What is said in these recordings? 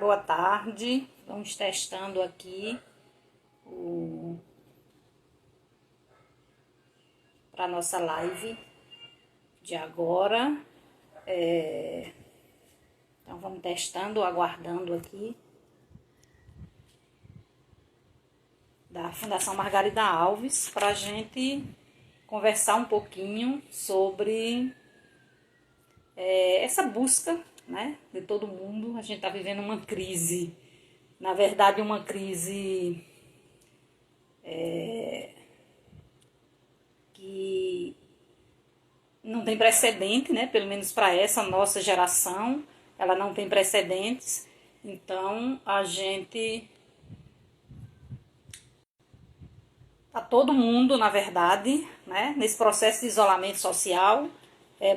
Boa tarde, vamos testando aqui para nossa live de agora. Então vamos testando, aguardando aqui da Fundação Margarida Alves para a gente conversar um pouquinho sobre essa busca, né, de todo mundo. A gente está vivendo uma crise, na verdade uma crise que não tem precedente, né? Pelo menos para essa nossa geração, ela não tem precedentes. Então, a gente tá todo mundo, na verdade, né, nesse processo de isolamento social,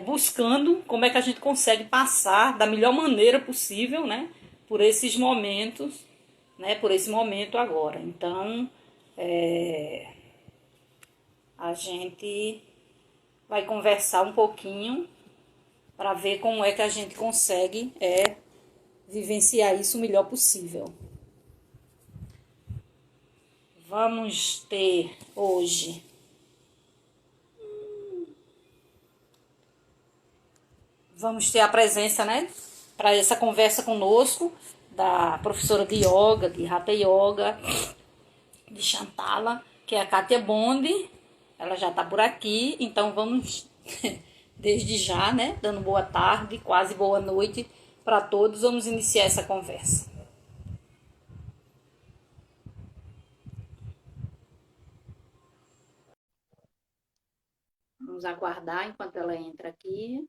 buscando como é que a gente consegue passar da melhor maneira possível, né, por esses momentos, né, por esse momento agora. Então, a gente vai conversar um pouquinho para ver como é que a gente consegue vivenciar isso o melhor possível. Vamos ter hoje a presença, né, para essa conversa conosco, da professora de yoga, de Hatha Yoga, de Shantala, que é a Kátia Bondi. Ela já está por aqui, então vamos desde já, né, dando boa tarde, quase boa noite para todos. Vamos iniciar essa conversa. Vamos aguardar enquanto ela entra aqui.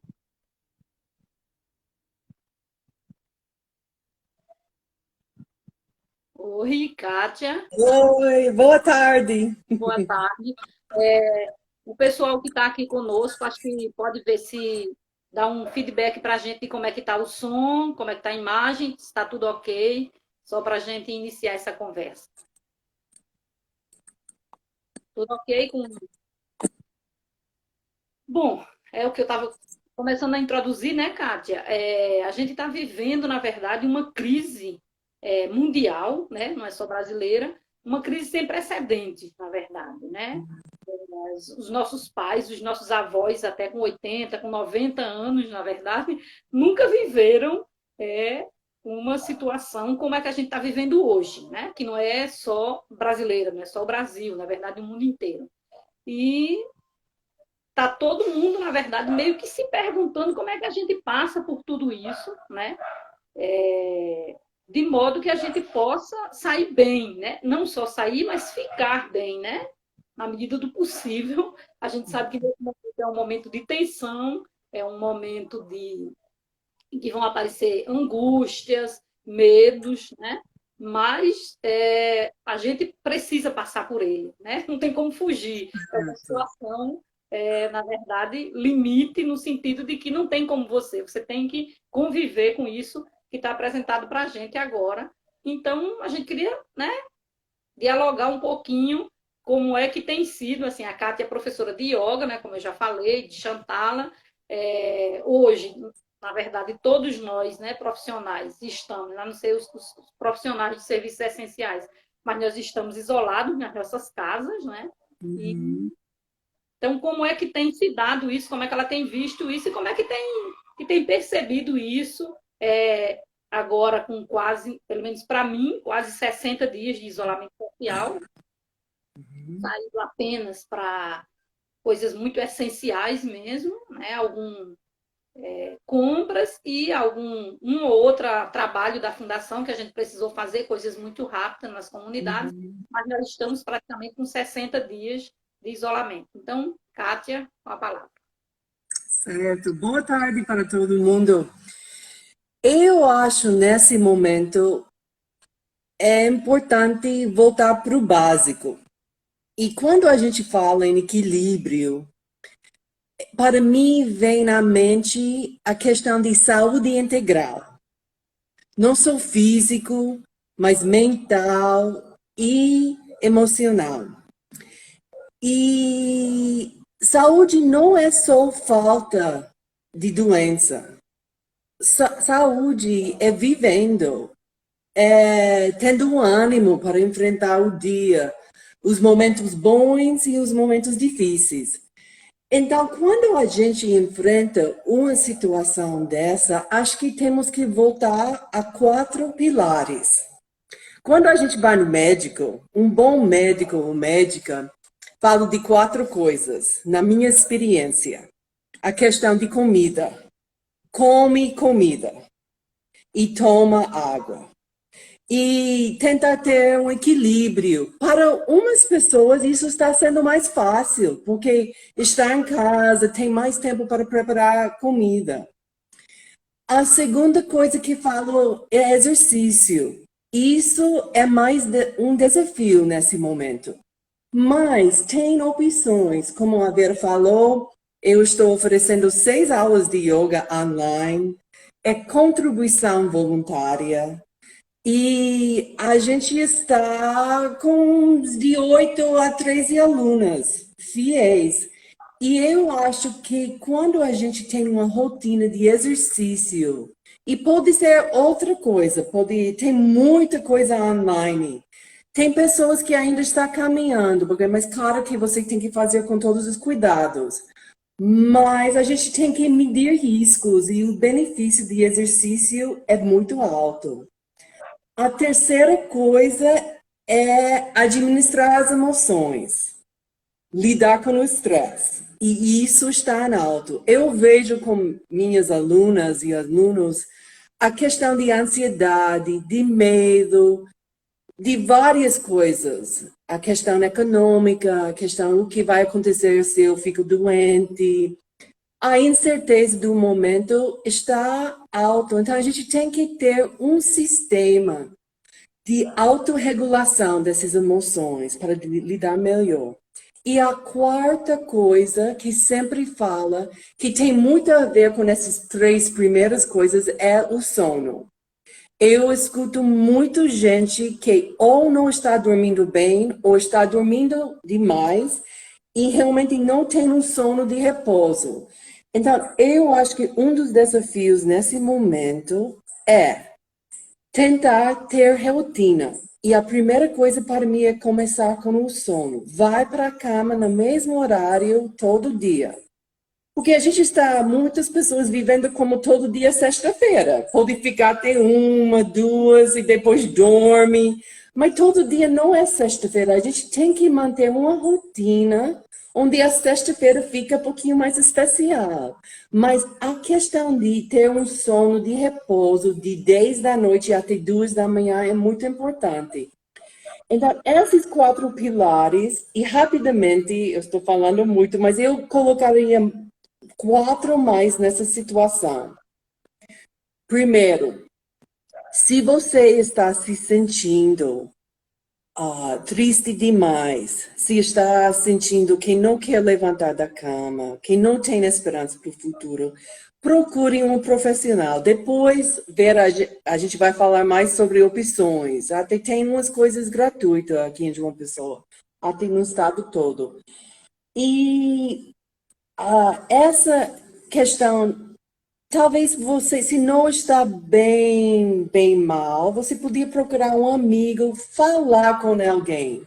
Oi, Kátia. Oi, boa tarde. Boa tarde. O pessoal que está aqui conosco, acho que pode ver se dá um feedback para a gente de como é que está o som, como é que está a imagem, se está tudo ok, só para a gente iniciar essa conversa. Tudo ok com... Bom, é o que eu estava começando a introduzir, né, Kátia? A gente está vivendo, na verdade, uma crise mundial, né? Não é só brasileira, uma crise sem precedentes, na verdade, né? Os nossos pais, os nossos avós, até com 80, com 90 anos, na verdade, nunca viveram uma situação como é que a gente está vivendo hoje, né? Que não é só brasileira, não é só o Brasil, na verdade, o mundo inteiro. E tá todo mundo, na verdade, meio que se perguntando como é que a gente passa por tudo isso, né? De modo que a gente possa sair bem, né? Não só sair, mas ficar bem, né? Na medida do possível. A gente sabe que nesse momento é um momento de tensão, é um momento em que vão aparecer angústias, medos, né? Mas a gente precisa passar por ele, né? Não tem como fugir. É uma Certo. situação, na verdade, limite no sentido de que não tem como você tem que conviver com isso que está apresentado para a gente agora. Então, a gente queria, né, dialogar um pouquinho como é que tem sido, assim, a Kátia é professora de yoga, né, como eu já falei, de Shantala. Hoje, na verdade, todos nós, né, profissionais, estamos, a não ser os profissionais de serviços essenciais, mas nós estamos isolados nas nossas casas, né? E, Uhum. então, como é que tem se dado isso, como é que ela tem visto isso e como é que tem percebido isso agora com quase, pelo menos para mim, quase 60 dias de isolamento social, Uhum. saindo apenas para coisas muito essenciais mesmo, né? Algum compras e algum um ou outro trabalho da fundação que a gente precisou fazer, coisas muito rápidas nas comunidades, Uhum. mas nós estamos praticamente com 60 dias de isolamento. Então, Kátia, com a palavra. Certo. Boa tarde para todo mundo. Eu acho nesse momento é importante voltar para o básico. E quando a gente fala em equilíbrio, para mim vem na mente a questão de saúde integral. Não só físico, mas mental e emocional. E saúde não é só falta de doença. Saúde é vivendo. tendo um ânimo para enfrentar o dia, os momentos bons e os momentos difíceis. Então, quando a gente enfrenta uma situação dessa, acho que temos que voltar a 4 pilares. Quando a gente vai no médico, um bom médico ou médica fala de 4 coisas, na minha experiência. A questão de comida. Come comida e toma água. E tentar ter um equilíbrio. Para umas pessoas, isso está sendo mais fácil, porque está em casa, tem mais tempo para preparar comida. A segunda coisa que falo é exercício. Isso é mais um desafio nesse momento. Mas tem opções, como a Vera falou, eu estou oferecendo 6 aulas de yoga online, é contribuição voluntária. E a gente está com de 8 a 13 alunas fiéis. E eu acho que quando a gente tem uma rotina de exercício, e pode ser outra coisa, tem muita coisa online. Tem pessoas que ainda estão caminhando, mas claro que você tem que fazer com todos os cuidados. Mas a gente tem que medir riscos e o benefício de exercício é muito alto. A terceira coisa é administrar as emoções, lidar com o estresse. E isso está em alto. Eu vejo com minhas alunas e alunos a questão de ansiedade, de medo, de várias coisas. A questão econômica, a questão do que vai acontecer se eu fico doente. A incerteza do momento está alto. Então, a gente tem que ter um sistema de autorregulação dessas emoções para lidar melhor. E a quarta coisa que sempre fala, que tem muito a ver com essas 3 primeiras coisas, é o sono. Eu escuto muita gente que ou não está dormindo bem, ou está dormindo demais, e realmente não tem um sono de repouso. Então, eu acho que um dos desafios nesse momento é tentar ter rotina. E a primeira coisa para mim é começar com o sono. Vai para a cama no mesmo horário todo dia. Porque a gente está, muitas pessoas vivendo como todo dia sexta-feira. Pode ficar até 1, 2 e depois dorme. Mas todo dia não é sexta-feira. A gente tem que manter uma rotina onde a sexta-feira fica um pouquinho mais especial. Mas a questão de ter um sono de repouso de 10 da noite até 2 da manhã é muito importante. Então, esses 4 pilares, e rapidamente, eu estou falando muito, mas eu colocaria 4 mais nessa situação. Primeiro, se você está se sentindo triste demais, se está sentindo que não quer levantar da cama, que não tem esperança para o futuro, procure um profissional. Depois, a gente vai falar mais sobre opções. Até tem umas coisas gratuitas aqui em João Pessoa, até no estado todo. E essa questão, talvez você, se não está bem mal, você podia procurar um amigo, falar com alguém.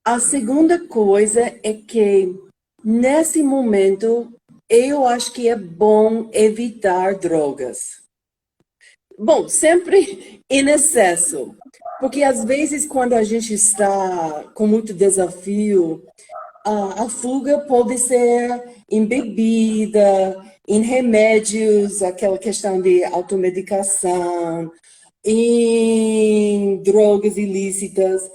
A segunda coisa é que, nesse momento, eu acho que é bom evitar drogas. Bom, sempre em excesso, porque às vezes quando a gente está com muito desafio, a fuga pode ser em bebida, em remédios, aquela questão de automedicação, em drogas ilícitas.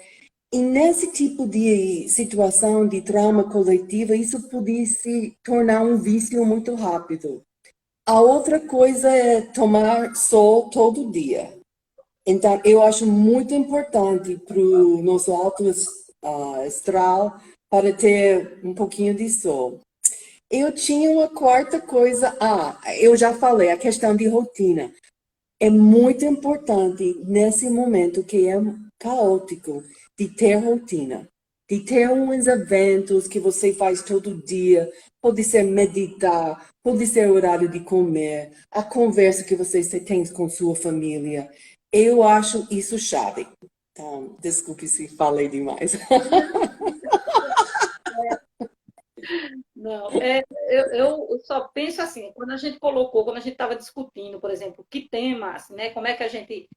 E nesse tipo de situação de trauma coletivo, isso pode se tornar um vício muito rápido. A outra coisa é tomar sol todo dia. Então, eu acho muito importante para o nosso alto astral para ter um pouquinho de sol. Eu tinha uma quarta coisa. Eu já falei, a questão de rotina. É muito importante nesse momento que é caótico de ter rotina, de ter uns eventos que você faz todo dia. Pode ser meditar, pode ser horário de comer, a conversa que você tem com sua família. Eu acho isso chave. Então, desculpe se falei demais. Não, eu só penso assim, quando a gente estava discutindo, por exemplo, que tema, assim, né,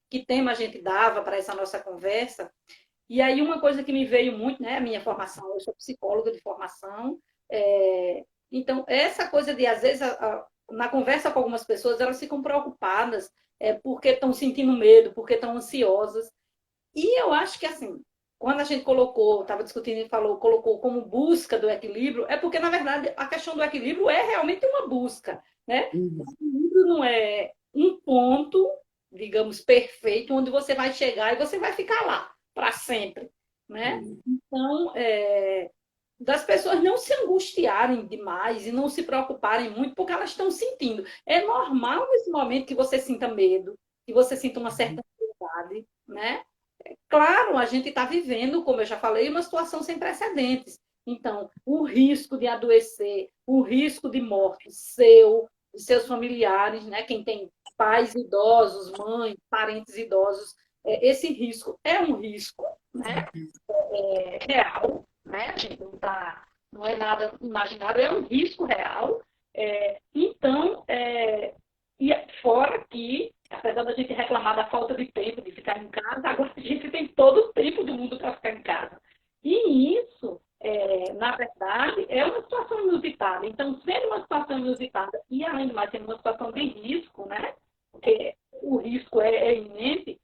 que tema a gente dava para essa nossa conversa, e aí uma coisa que me veio muito, né, a minha formação, eu sou psicóloga de formação, então essa coisa de, às vezes, na conversa com algumas pessoas, elas ficam preocupadas, porque estão sentindo medo, porque estão ansiosas, e eu acho que, assim, quando a gente colocou, estava discutindo e falou, colocou como busca do equilíbrio, é porque, na verdade, a questão do equilíbrio é realmente uma busca, né? O Uhum. equilíbrio não é um ponto, digamos, perfeito, onde você vai chegar e você vai ficar lá para sempre, né? Então, das pessoas não se angustiarem demais e não se preocuparem muito, porque elas estão sentindo. É normal nesse momento que você sinta medo, que você sinta uma certa ansiedade, né? Claro, a gente está vivendo, como eu já falei, uma situação sem precedentes. Então, o risco de adoecer, o risco de morte seu, de seus familiares, né? Quem tem pais idosos, mães, parentes idosos, esse risco é um risco, né? Real, né? A gente não é nada imaginário, é um risco real. Então, e fora que, apesar da gente reclamar da falta de tempo de ficar em casa, agora a gente tem todo o tempo do mundo para ficar em casa. E isso, na verdade, é uma situação inusitada. Então, sendo uma situação inusitada e, além do mais, sendo uma situação de risco, né? Porque o risco é iminente,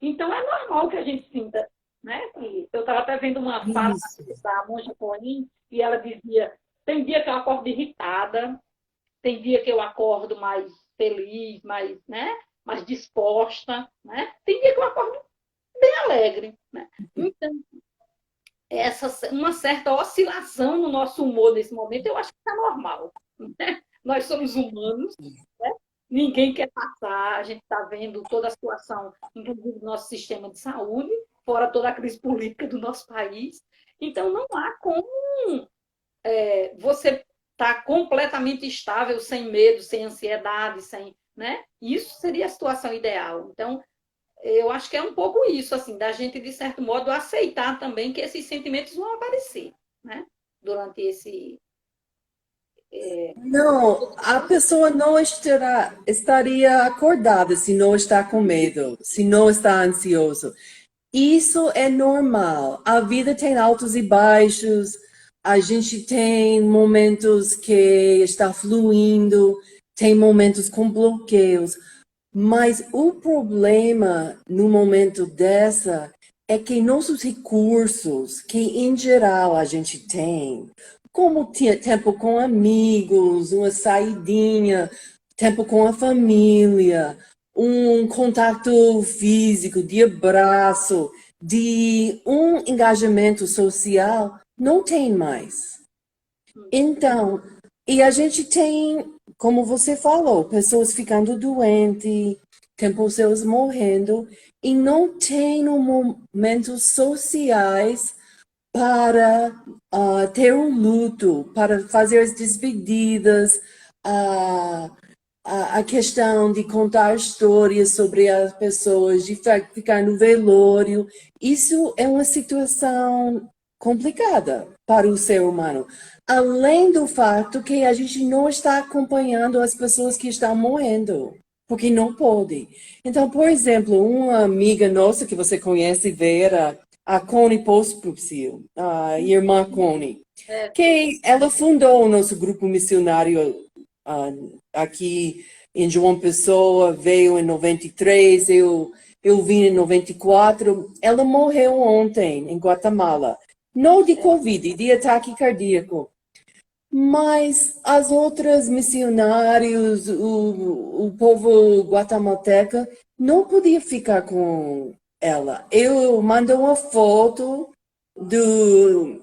então é normal que a gente sinta, né? E eu estava até vendo uma fala Isso. da Monja Coen e ela dizia: tem dia que eu acordo irritada, tem dia que eu acordo mais feliz, mais, né, mais disposta, né? Tem dia que eu acordo bem alegre, né? Então, uma certa oscilação no nosso humor nesse momento, eu acho que é normal, né? Nós somos humanos, né? Ninguém quer passar, a gente está vendo toda a situação, inclusive do nosso sistema de saúde, fora toda a crise política do nosso país. Então, não há como você está completamente estável, sem medo, sem ansiedade, sem, né? Isso seria a situação ideal. Então, eu acho que é um pouco isso, assim, da gente, de certo modo, aceitar também que esses sentimentos vão aparecer, né? Durante esse. Não, a pessoa não estaria acordada se não está com medo, se não está ansioso. Isso é normal. A vida tem altos e baixos. A gente tem momentos que está fluindo, tem momentos com bloqueios. Mas o problema no momento dessa é que nossos recursos, que em geral a gente tem, como tempo com amigos, uma saidinha, tempo com a família, um contato físico, de abraço, de um engajamento social, não tem mais. Então, e a gente tem, como você falou, pessoas ficando doentes, tem pessoas morrendo, e não tem momentos sociais para ter um luto, para fazer as despedidas, uh, a questão de contar histórias sobre as pessoas, de ficar no velório. Isso é uma situação complicada para o ser humano. Além do fato que a gente não está acompanhando as pessoas que estão morrendo, porque não pode. Então, por exemplo, uma amiga nossa que você conhece, Vera, a Connie Pospupsil, a irmã Connie, Sim. que ela fundou o nosso grupo missionário aqui em João Pessoa, veio em 93, eu vim em 94. Ela morreu ontem em Guatemala, não de Covid, de ataque cardíaco. Mas as outras missionários, o povo guatemalteca, não podia ficar com ela. Eu mandei uma foto do,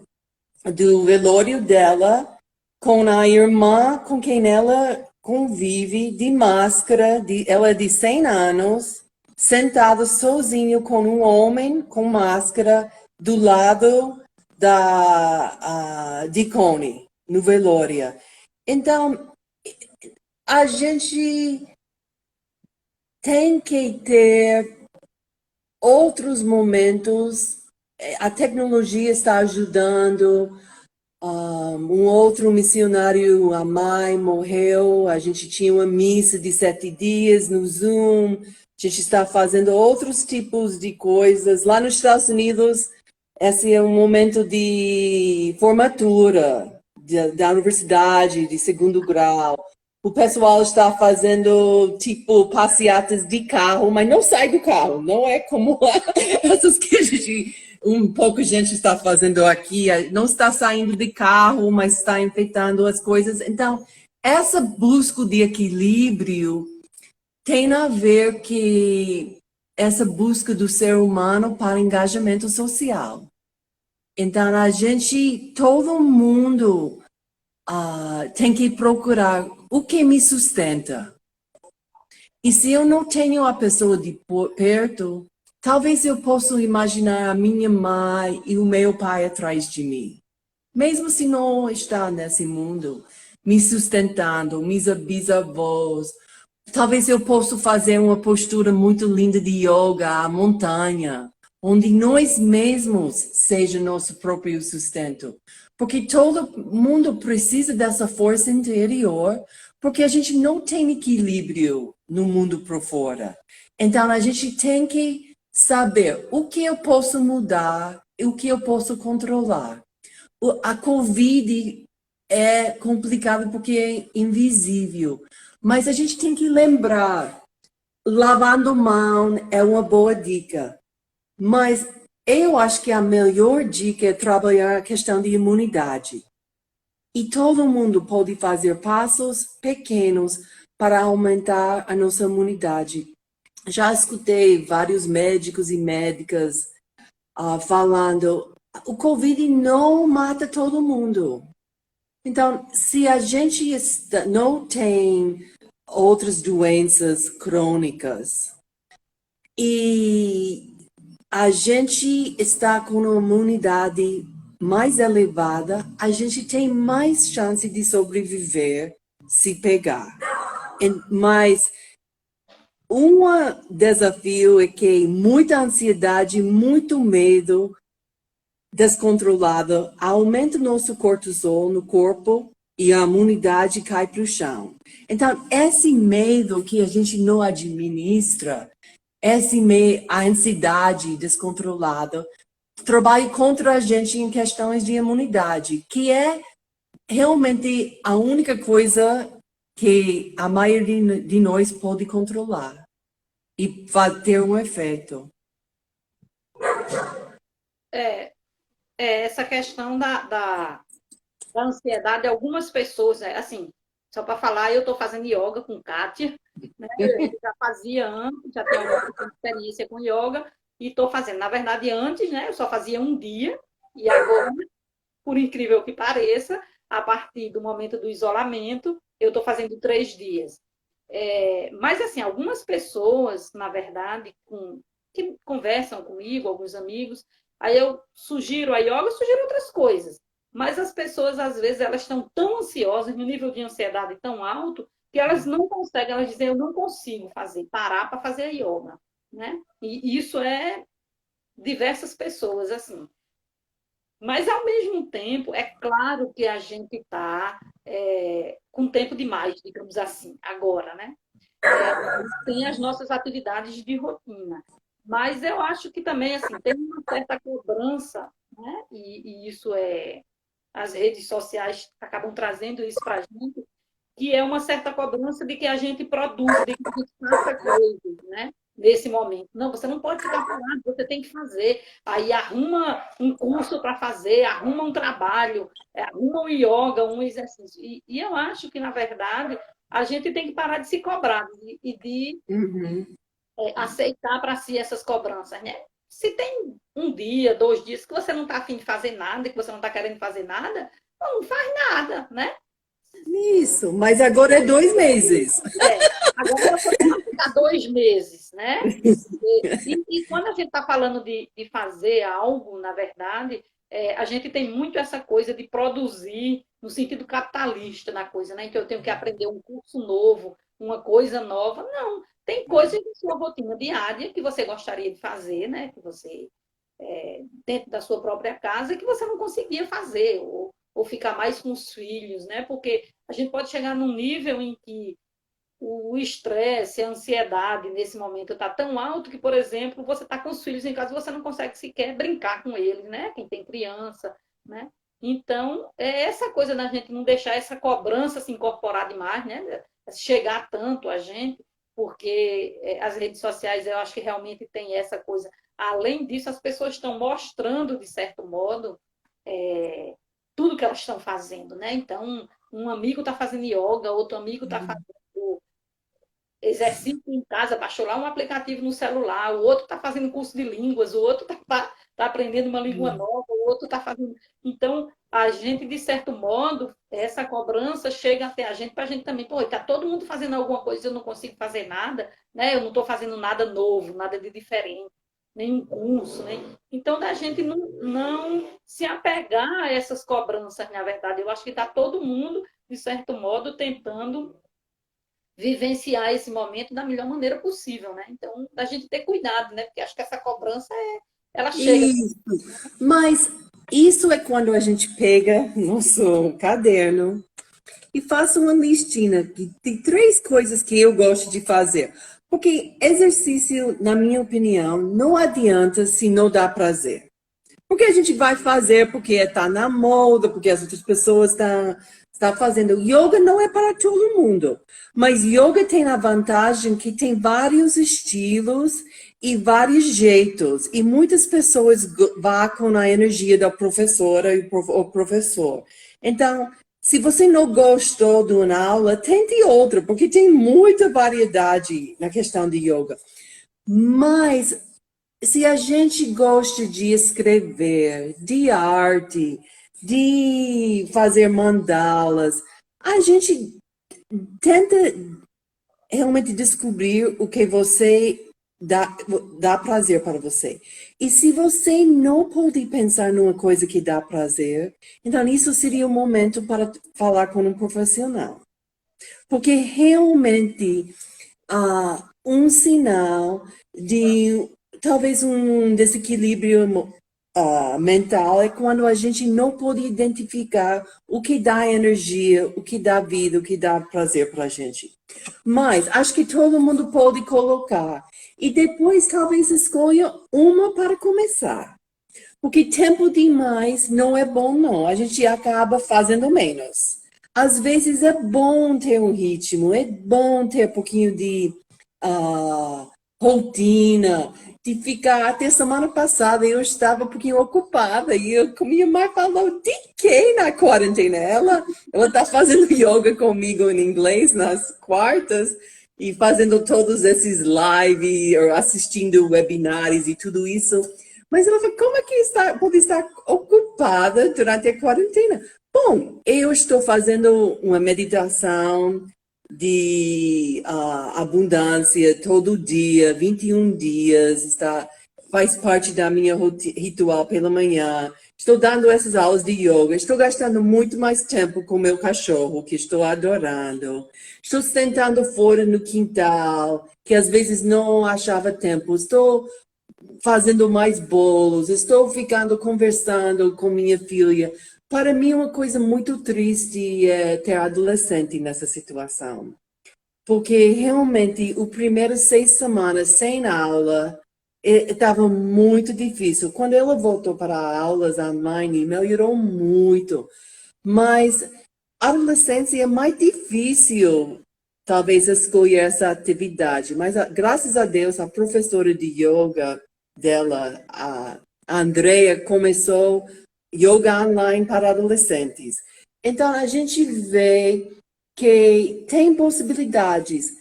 do velório dela com a irmã com quem ela convive, de máscara, ela é de 100 anos, sentada sozinho com um homem com máscara do lado de Connie, no velório. Então, a gente tem que ter outros momentos. A tecnologia está ajudando. Um outro missionário, a mãe, morreu. A gente tinha uma missa de 7 dias no Zoom. A gente está fazendo outros tipos de coisas. Lá nos Estados Unidos, esse é um momento de formatura da universidade, de segundo grau. O pessoal está fazendo, tipo, passeatas de carro, mas não sai do carro. Não é como essas que a gente, um pouco gente está fazendo aqui. Não está saindo de carro, mas está enfeitando as coisas. Então, essa busca de equilíbrio tem a ver que essa busca do ser humano para engajamento social. Então, a gente, todo mundo tem que procurar o que me sustenta. E se eu não tenho a pessoa de perto, talvez eu possa imaginar a minha mãe e o meu pai atrás de mim. Mesmo se não está nesse mundo, me sustentando, meus bisavós. Talvez eu possa fazer uma postura muito linda de yoga à montanha, onde nós mesmos seja nosso próprio sustento. Porque todo mundo precisa dessa força interior, porque a gente não tem equilíbrio no mundo por fora. Então a gente tem que saber o que eu posso mudar e o que eu posso controlar. A Covid é complicado porque é invisível, mas a gente tem que lembrar, lavando mão é uma boa dica, mas eu acho que a melhor dica é trabalhar a questão de imunidade. E todo mundo pode fazer passos pequenos para aumentar a nossa imunidade. Já escutei vários médicos e médicas falando, o Covid não mata todo mundo. Então, se a gente não tem outras doenças crônicas e a gente está com uma imunidade mais elevada, a gente tem mais chance de sobreviver se pegar. Mas um desafio é que muita ansiedade, muito medo descontrolado aumenta o nosso cortisol no corpo e a imunidade cai para o chão. Então, esse medo que a gente não administra, a ansiedade descontrolada, trabalha contra a gente em questões de imunidade, que é realmente a única coisa que a maioria de nós pode controlar e vai ter um efeito. Essa questão da ansiedade, algumas pessoas, né, assim, só para falar, eu estou fazendo yoga com Kátia, né? Eu já fazia antes, já tenho alguma experiência com yoga, e estou fazendo. Na verdade, antes, né, eu só fazia um dia, e agora, por incrível que pareça, a partir do momento do isolamento, eu estou fazendo 3 dias. Mas, assim, algumas pessoas, na verdade, que conversam comigo, alguns amigos, aí eu sugiro a yoga, sugiro outras coisas. Mas as pessoas, às vezes, elas estão tão ansiosas, no nível de ansiedade tão alto, que elas não conseguem, elas dizem, eu não consigo parar para fazer a yoga, né? E isso é diversas pessoas, assim. Mas, ao mesmo tempo, é claro que a gente está com tempo demais, digamos assim, agora, né? Tem as nossas atividades de rotina. Mas eu acho que também assim, tem uma certa cobrança, né? E isso as redes sociais acabam trazendo isso para a gente, que é uma certa cobrança de que a gente produza, de que a gente faça coisas, né? Nesse momento. Não, você não pode ficar parado, você tem que fazer. Aí arruma um curso para fazer, arruma um trabalho, arruma um yoga, um exercício. E eu acho que, na verdade, a gente tem que parar de se cobrar e de aceitar para si essas cobranças, né? Se tem um dia, 2 dias que você não está afim de fazer nada, que você não está querendo fazer nada, não faz nada, né? Isso, mas agora é 2 meses. Agora você não vai ficar 2 meses, né? E quando a gente está falando de fazer algo, na verdade, a gente tem muito essa coisa de produzir no sentido capitalista na coisa, né? Então eu tenho que aprender um curso novo, uma coisa nova. Não, tem coisas na sua rotina diária que você gostaria de fazer, né? Que você, dentro da sua própria casa, que você não conseguia fazer, ou ficar mais com os filhos, né? Porque a gente pode chegar num nível em que o estresse, a ansiedade nesse momento está tão alto que, por exemplo, você está com os filhos em casa e você não consegue sequer brincar com eles, né? Quem tem criança, né? Então, é essa coisa da gente não deixar essa cobrança se incorporar demais, né? Chegar tanto a gente, porque as redes sociais, eu acho que realmente tem essa coisa. Além disso, as pessoas estão mostrando, de certo modo, é, tudo que elas estão fazendo, né? Então, um amigo está fazendo yoga, outro amigo está fazendo exercício em casa, baixou lá um aplicativo no celular, o outro está fazendo curso de línguas, o outro está aprendendo uma língua nova, o outro está fazendo. Então, a gente, de certo modo, essa cobrança chega até a gente, para a gente também, pô, está todo mundo fazendo alguma coisa, eu não consigo fazer nada, né? Eu não estou fazendo nada novo, nada de diferente, nenhum curso, né? Então, da gente não se apegar a essas cobranças, na verdade. Eu acho que está todo mundo, de certo modo, tentando vivenciar esse momento da melhor maneira possível, né? Então, a gente ter cuidado, né? Porque acho que essa cobrança ela chega. Isso. Mas isso é quando a gente pega nosso caderno e faça uma listinha de três coisas que eu gosto de fazer. Porque exercício, na minha opinião, não adianta se não dá prazer. Porque a gente vai fazer porque está na moda, porque as outras pessoas estão fazendo. Yoga não é para todo mundo, mas yoga tem a vantagem que tem vários estilos e vários jeitos. E muitas pessoas vão com a energia da professora e o professor. Então, se você não gostou de uma aula, tente outra, porque tem muita variedade na questão de yoga. Mas se a gente gosta de escrever, de arte, de fazer mandalas, a gente tenta realmente descobrir o que você dá prazer para você. E se você não pode pensar numa coisa que dá prazer, então isso seria o momento para falar com um profissional. Porque realmente um sinal de talvez um desequilíbrio mental é quando a gente não pode identificar o que dá energia, o que dá vida, o que dá prazer para a gente. Mas acho que todo mundo pode colocar. E depois talvez escolha uma para começar. Porque tempo demais não é bom, não. A gente acaba fazendo menos. Às vezes é bom ter um ritmo, é bom ter um pouquinho de uh, rotina, de ficar. Até semana passada eu estava um pouquinho ocupada e a minha mãe falou: de que na quarentena? Ela está fazendo yoga comigo em inglês nas quartas e fazendo todos esses lives, assistindo webinars e tudo isso. Mas ela falou, como é que pode estar ocupada durante a quarentena? Bom, eu estou fazendo uma meditação de abundância todo dia, 21 dias, faz parte da minha ritual pela manhã. Estou dando essas aulas de yoga, estou gastando muito mais tempo com meu cachorro, que estou adorando. Estou sentando fora no quintal, que às vezes não achava tempo. Estou fazendo mais bolos, estou ficando conversando com minha filha. Para mim, é uma coisa muito triste é ter adolescente nessa situação. Porque realmente, o primeiro 6 semanas sem aula, estava muito difícil. Quando ela voltou para aulas online, melhorou muito. Mas a adolescência é mais difícil, talvez, escolher essa atividade. Mas, graças a Deus, a professora de yoga dela, a Andrea, começou yoga online para adolescentes. Então, a gente vê que tem possibilidades.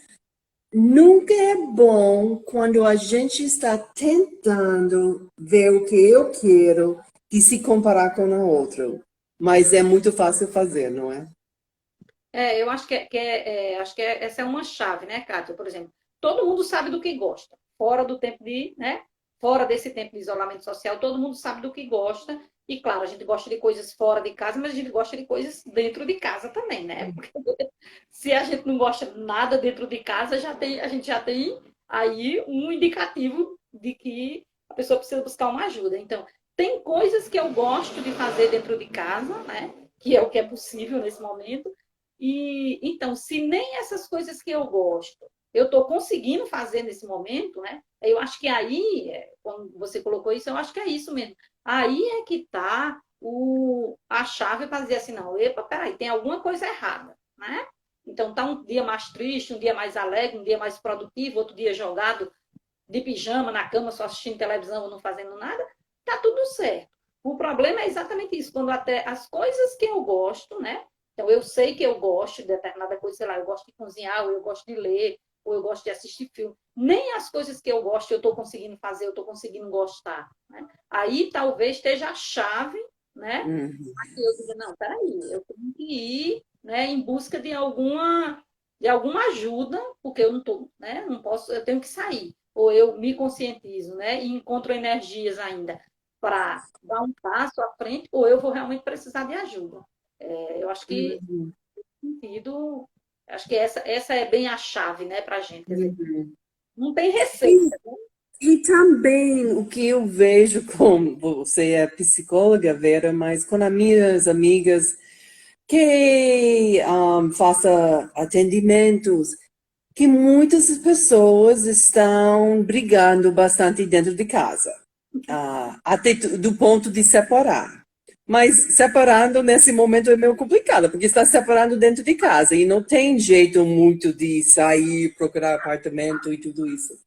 Nunca é bom quando a gente está tentando ver o que eu quero e se comparar com o outro. Mas é muito fácil fazer, não é? Eu acho essa é uma chave, né, Kátia? Por exemplo, todo mundo sabe do que gosta, fora do tempo de, né? Fora desse tempo de isolamento social, todo mundo sabe do que gosta E claro, a gente gosta de coisas fora de casa, mas a gente gosta de coisas dentro de casa também, né? Porque se a gente não gosta de nada dentro de casa, a gente já tem aí um indicativo de que a pessoa precisa buscar uma ajuda. Então, tem coisas que eu gosto de fazer dentro de casa, né? Que é o que é possível nesse momento. E então, se nem essas coisas que eu gosto, eu estou conseguindo fazer nesse momento, né? Eu acho que aí, quando você colocou isso, eu acho que é isso mesmo. Aí é que está a chave para dizer assim, não, epa, peraí, tem alguma coisa errada, né? Então tá um dia mais triste, um dia mais alegre, um dia mais produtivo, outro dia jogado de pijama na cama, só assistindo televisão ou não fazendo nada, tá tudo certo. O problema é exatamente isso, quando até as coisas que eu gosto, né? Então eu sei que eu gosto de determinada coisa, sei lá, eu gosto de cozinhar, ou eu gosto de ler, ou eu gosto de assistir filme. Nem as coisas que eu gosto eu estou conseguindo fazer, eu estou conseguindo gostar. Né? Aí talvez esteja a chave, né? Uhum. Aqui eu digo, não, peraí, eu tenho que ir, né, em busca de alguma ajuda, porque eu não tô, né, não posso, eu tenho que sair. Ou eu me conscientizo, né, e encontro energias ainda para dar um passo à frente, ou eu vou realmente precisar de ajuda. Eu acho que Uhum. sentido, acho que essa é bem a chave, né, para a gente. Quer dizer, Uhum. não tem E, receita. e também o que eu vejo, como você é psicóloga, Vera, mas com as minhas amigas que faça atendimentos, que muitas pessoas estão brigando bastante dentro de casa, até do ponto de separar. Mas separando nesse momento é meio complicado, porque está separando dentro de casa e não tem jeito muito de sair, procurar apartamento e tudo isso.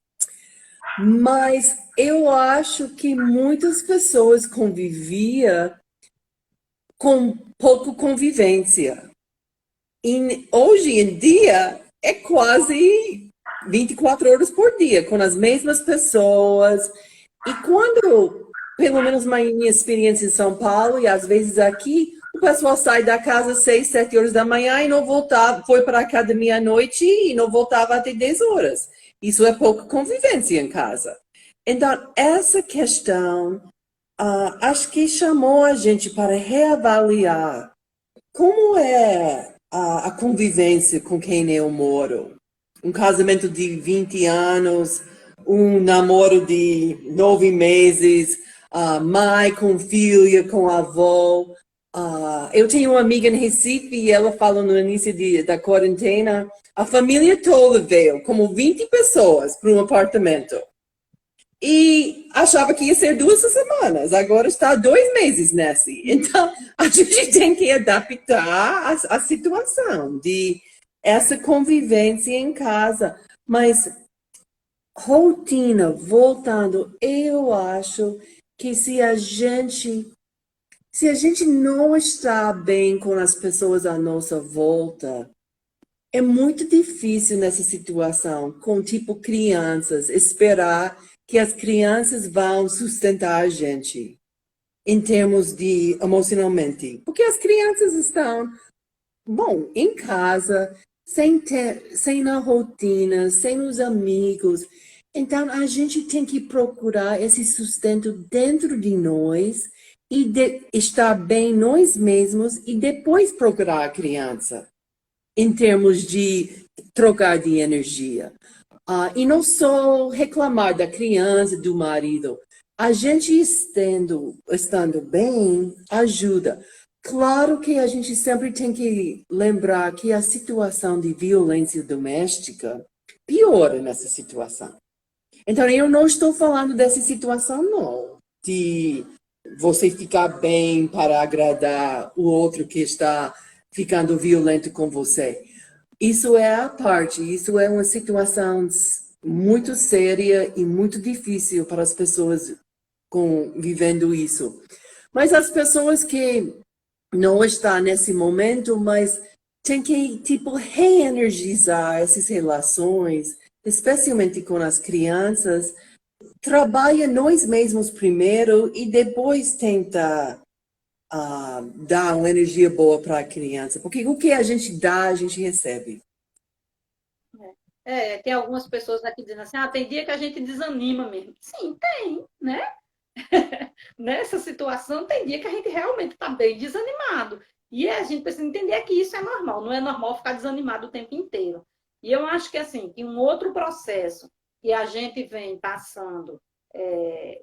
Mas eu acho que muitas pessoas conviviam com pouco convivência. E hoje em dia é quase 24 horas por dia, com as mesmas pessoas. E quando, pelo menos na minha experiência em São Paulo, e às vezes aqui, o pessoal sai da casa às 6, 7 horas da manhã e não voltava, foi para a academia à noite e não voltava até 10 horas. Isso é pouca convivência em casa. Então, essa questão, acho que chamou a gente para reavaliar como é a convivência com quem eu moro. Um casamento de 20 anos, um namoro de 9 meses, mãe com filha, com avó. Eu tenho uma amiga em Recife e ela falou no início da quarentena, a família toda veio, como 20 pessoas, para um apartamento. E achava que ia ser 2 semanas, agora está 2 meses nesse. Então, a gente tem que adaptar a situação de essa convivência em casa. Mas rotina, voltando, eu acho que se a gente não está bem com as pessoas à nossa volta, é muito difícil nessa situação, com tipo crianças, esperar que as crianças vão sustentar a gente em termos de emocionalmente. Porque as crianças estão, bom, em casa, sem a rotina, sem os amigos. Então, a gente tem que procurar esse sustento dentro de nós e estar bem nós mesmos e depois procurar a criança em termos de trocar de energia. E não só reclamar da criança, do marido. A gente estando bem ajuda. Claro que a gente sempre tem que lembrar que a situação de violência doméstica piora nessa situação. Então, eu não estou falando dessa situação, não, de você ficar bem para agradar o outro que está ficando violento com você. Isso é a parte, isso é uma situação muito séria e muito difícil para as pessoas vivendo isso. Mas as pessoas que não estão nesse momento, mas tem que, tipo, reenergizar essas relações, especialmente com as crianças, trabalha nós mesmos primeiro e depois tenta dar uma energia boa para a criança. Porque o que a gente dá, a gente recebe. Tem algumas pessoas aqui dizendo assim, tem dia que a gente desanima mesmo. Sim, tem, né? Nessa situação, tem dia que a gente realmente está bem desanimado. E a gente precisa entender que isso é normal, não é normal ficar desanimado o tempo inteiro. E eu acho que, assim, que um outro processo que a gente vem passando,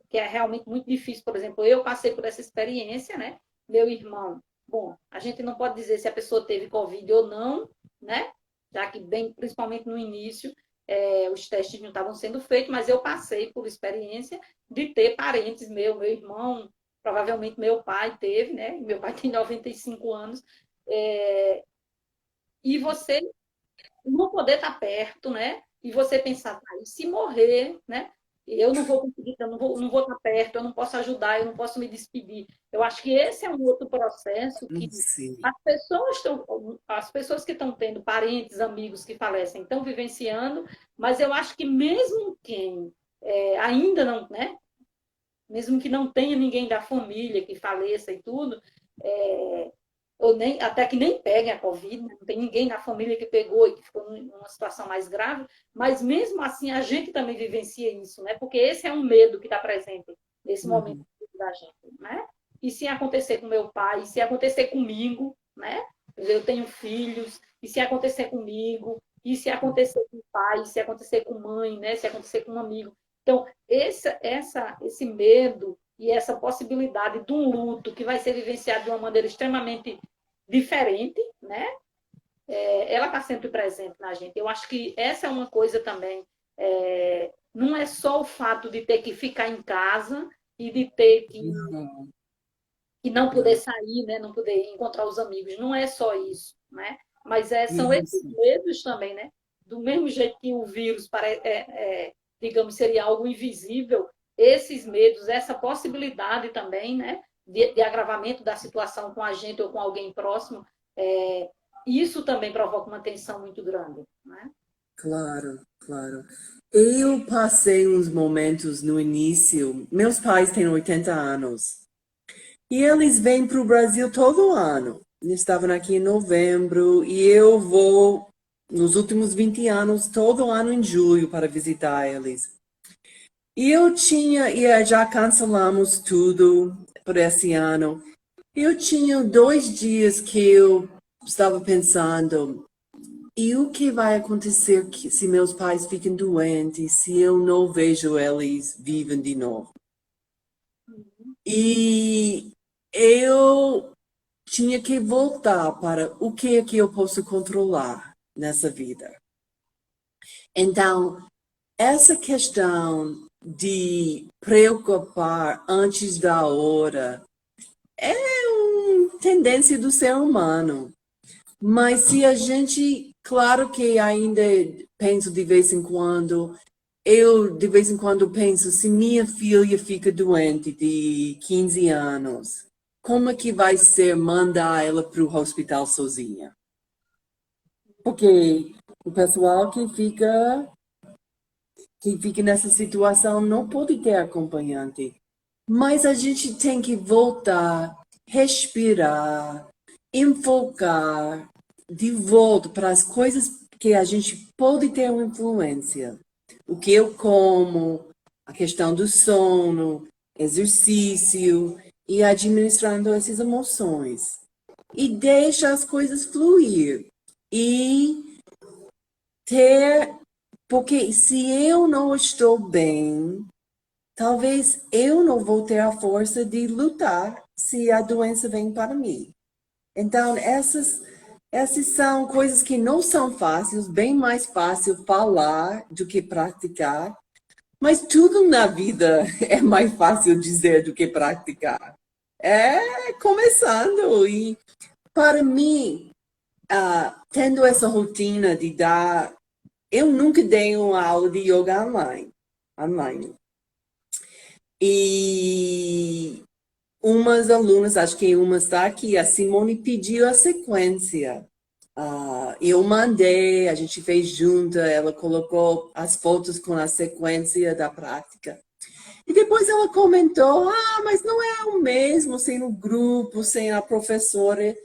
que é realmente muito difícil, por exemplo, eu passei por essa experiência, né? Meu irmão, bom, a gente não pode dizer se a pessoa teve Covid ou não, né? Já que, bem, principalmente no início, os testes não estavam sendo feitos, mas eu passei por experiência de ter parentes meu irmão, provavelmente meu pai teve, né? Meu pai tem 95 anos, e você não poder estar perto, né? E você pensar, tá, e se morrer, né? Eu não vou conseguir, eu não vou estar perto, eu não posso ajudar, eu não posso me despedir. Eu acho que esse é um outro processo que Sim. as pessoas que estão tendo parentes, amigos que falecem, estão vivenciando, mas eu acho que mesmo quem ainda não, né? Mesmo que não tenha ninguém da família que faleça e tudo, é, ou nem, até que nem pegue a Covid, né? Não tem ninguém na família que pegou e que ficou numa situação mais grave, mas mesmo assim a gente também vivencia isso, né? Porque esse é um medo que está presente nesse momento Uhum. da gente, né? E se acontecer com meu pai, e se acontecer comigo, né? Eu tenho filhos, e se acontecer comigo, e se acontecer com o pai, e se acontecer com mãe, né? Se acontecer com um amigo. Então, esse medo e essa possibilidade de um luto que vai ser vivenciado de uma maneira extremamente diferente, né? Ela está sempre presente na gente. Eu acho que essa é uma coisa também. Não é só o fato de ter que ficar em casa e de ter Não, que não poder não. sair, né? Não poder encontrar os amigos. Não é só isso, né? Mas são esses Isso. medos também, né? Do mesmo jeito que o vírus, digamos, seria algo invisível, esses medos, essa possibilidade também, né? De agravamento da situação com a gente ou com alguém próximo, isso também provoca uma tensão muito grande, né? Claro, claro. Eu passei uns momentos no início. Meus pais têm 80 anos. E eles vêm para o Brasil todo ano. Eles estavam aqui em novembro e eu vou nos últimos 20 anos, todo ano em julho, para visitar eles. E já cancelamos tudo por esse ano. Eu tinha 2 dias que eu estava pensando, e o que vai acontecer se meus pais ficam doentes, se eu não vejo eles vivos de novo? E eu tinha que voltar para o que é que eu posso controlar nessa vida. Então, essa questão de preocupar antes da hora é uma tendência do ser humano. Mas se a gente, claro que ainda penso de vez em quando, eu de vez em quando penso, se minha filha fica doente de 15 anos, como é que vai ser mandar ela para o hospital sozinha? Porque o pessoal que fica nessa situação não pode ter acompanhante. Mas a gente tem que voltar, respirar, enfocar de volta para as coisas que a gente pode ter uma influência. O que eu como, a questão do sono, exercício e administrando essas emoções. E deixa as coisas fluir. E ter, porque se eu não estou bem, talvez eu não vou ter a força de lutar se a doença vem para mim. Então, essas são coisas que não são fáceis, bem mais fácil falar do que praticar, mas tudo na vida é mais fácil dizer do que praticar. É começando. E para mim, tendo essa rotina de dar. Eu nunca dei uma aula de yoga online. E umas alunas, acho que uma está aqui, a Simone pediu a sequência. Eu mandei, a gente fez junto, ela colocou as fotos com a sequência da prática. E depois ela comentou, mas não é o mesmo sem o grupo, sem a professora.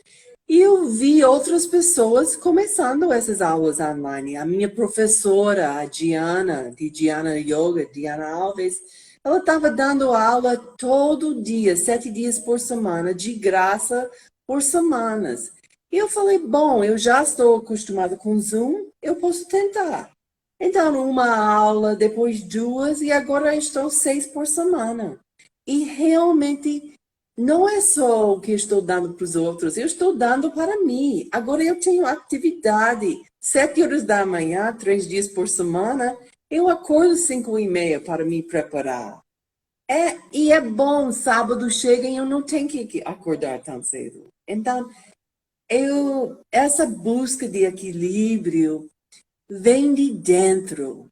E eu vi outras pessoas começando essas aulas online. A minha professora, a Diana, de Diana Yoga, Diana Alves, Ela estava dando aula todo dia, 7 dias por semana, de graça por semanas. E eu falei, bom, eu já estou acostumada com Zoom, eu posso tentar. Então, uma aula, depois duas, e agora estou 6 por semana. E realmente não é só o que eu estou dando para os outros, eu estou dando para mim. Agora eu tenho atividade, 7 horas da manhã, 3 dias por semana, eu acordo 5h30 para me preparar. E é bom, sábado chega e eu não tenho que acordar tão cedo. Então, essa busca de equilíbrio vem de dentro.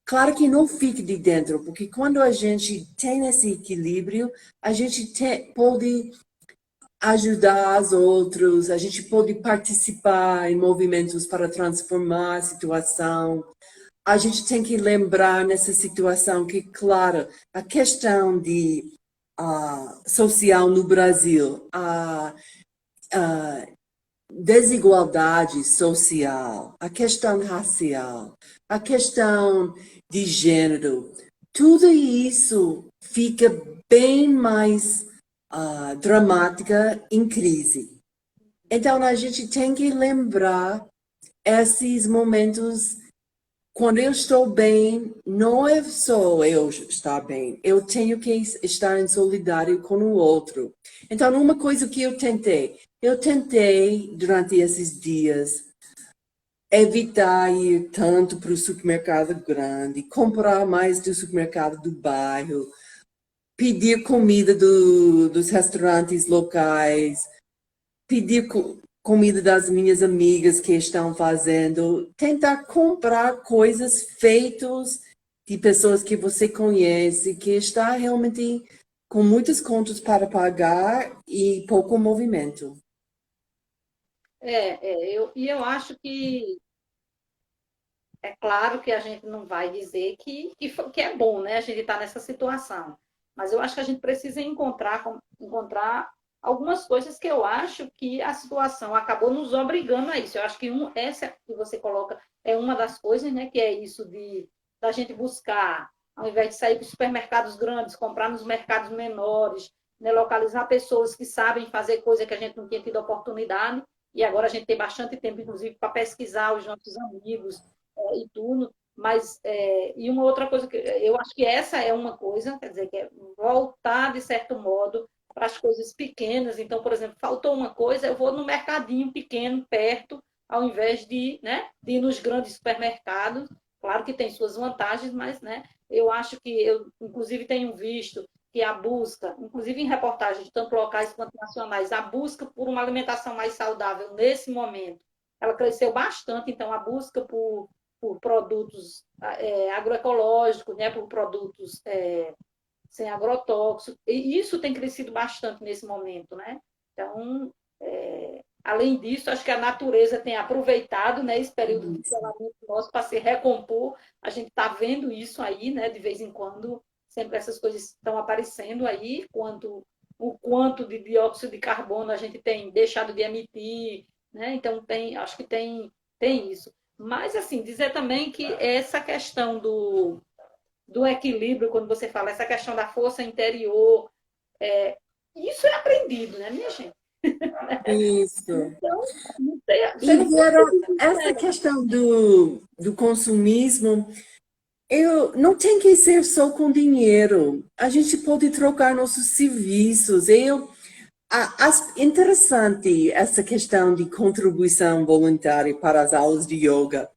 Claro que não fique de dentro, porque quando a gente tem esse equilíbrio, a gente pode ajudar os outros, a gente pode participar em movimentos para transformar a situação. A gente tem que lembrar nessa situação que, claro, a questão de social no Brasil, a desigualdade social, a questão racial, a questão de gênero, tudo isso fica bem mais dramática em crise. Então, a gente tem que lembrar esses momentos. Quando eu estou bem, não é só eu estar bem, eu tenho que estar em solidário com o outro. Então, uma coisa que eu tentei durante esses dias evitar ir tanto para o supermercado grande, comprar mais do supermercado do bairro, pedir comida dos restaurantes locais, pedir comida das minhas amigas que estão fazendo, tentar comprar coisas feitas de pessoas que você conhece, que está realmente com muitas contas para pagar e pouco movimento. Eu acho que é claro que a gente não vai dizer que é bom, né? A gente estar nessa situação. Mas eu acho que a gente precisa encontrar algumas coisas que eu acho que a situação acabou nos obrigando a isso. Eu acho que essa que você coloca é uma das coisas, né? Que é isso da gente buscar, ao invés de sair para os supermercados grandes, comprar nos mercados menores, né? Localizar pessoas que sabem fazer coisa que a gente não tinha tido oportunidade. E agora a gente tem bastante tempo, inclusive, para pesquisar os nossos amigos, e tudo, mas e uma outra coisa que eu acho que essa é uma coisa, quer dizer, que é voltar de certo modo para as coisas pequenas. Então, por exemplo, faltou uma coisa, eu vou no mercadinho pequeno perto, ao invés de ir nos grandes supermercados. Claro que tem suas vantagens, mas eu acho que eu, inclusive, tenho visto que a busca, inclusive em reportagens tanto locais quanto nacionais, a busca por uma alimentação mais saudável nesse momento, ela cresceu bastante. Então, a busca por produtos agroecológicos, né, por produtos sem agrotóxicos. E isso tem crescido bastante nesse momento, né? Então, além disso, acho que a natureza tem aproveitado, né, esse período de isolamento nosso para se recompor. A gente está vendo isso aí, né, de vez em quando, sempre essas coisas estão aparecendo aí, o quanto de dióxido de carbono a gente tem deixado de emitir, né? Então, acho que tem isso. Mas, assim, dizer também que essa questão do equilíbrio, quando você fala, essa questão da força interior, isso é aprendido, né, minha gente? Isso. Então, você E não pode Vera, essa ser questão do consumismo, não tem que ser só com dinheiro. A gente pode trocar nossos serviços. Interessante essa questão de contribuição voluntária para as aulas de yoga.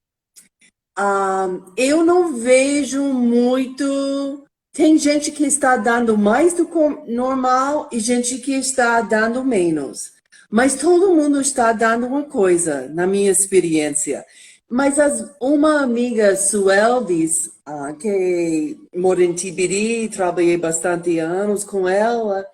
Eu não vejo muito. Tem gente que está dando mais do que normal e gente que está dando menos. Mas todo mundo está dando uma coisa, na minha experiência. Mas uma amiga, Sueldis, que mora em Tibiri, trabalhei bastante anos com ela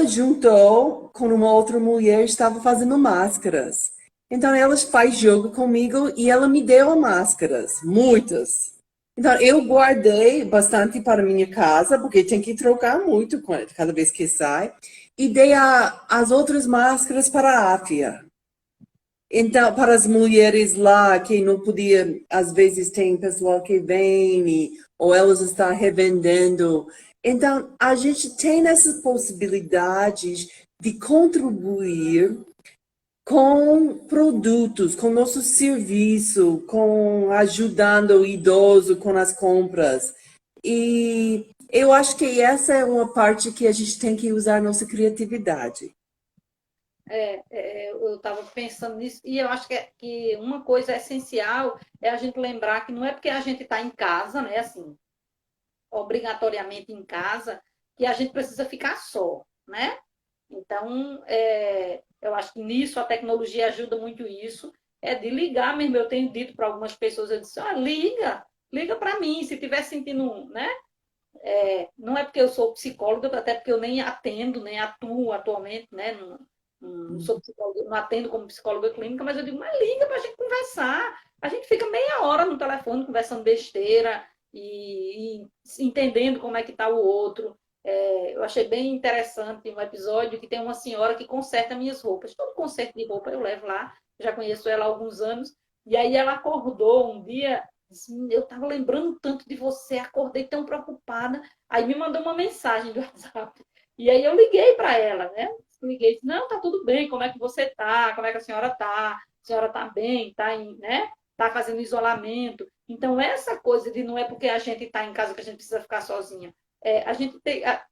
juntou com uma outra mulher, estava fazendo máscaras. Então, ela faz jogo comigo e ela me deu máscaras, muitas. Então, eu guardei bastante para minha casa, porque tem que trocar muito cada vez que sai. E dei as outras máscaras para a Áfia. Então, para as mulheres lá que não podia, às vezes tem pessoal que vem ou elas estão revendendo. Então, a gente tem essas possibilidades de contribuir com produtos, com nosso serviço, com ajudando o idoso com as compras. E eu acho que essa é uma parte que a gente tem que usar nossa criatividade. Eu estava pensando nisso, e eu acho que uma coisa essencial é a gente lembrar que não é porque a gente está em casa, né, assim, obrigatoriamente em casa, que a gente precisa ficar só, né? Então, eu acho que nisso a tecnologia ajuda muito isso, é de ligar mesmo. Eu tenho dito para algumas pessoas, eu disse, liga para mim, se tiver sentindo, né? Não é porque eu sou psicóloga, até porque eu nem atendo, nem atuo atualmente, né? Não sou psicóloga, não atendo como psicóloga clínica, mas eu digo, mas liga para a gente conversar. A gente fica meia hora no telefone conversando besteira e entendendo como é que está o outro. Eu achei bem interessante um episódio que tem uma senhora que conserta minhas roupas. Todo conserto de roupa eu levo lá, já conheço ela há alguns anos. E aí ela acordou um dia, assim, eu estava lembrando tanto de você, acordei tão preocupada. Aí me mandou uma mensagem do WhatsApp. E aí eu liguei para ela, né? Liguei, disse, não, tá tudo bem, como é que você tá? Como é que a senhora tá? A senhora tá bem, tá em, né? Tá fazendo isolamento. Então, essa coisa de não é porque a gente está em casa que a gente precisa ficar sozinha. A gente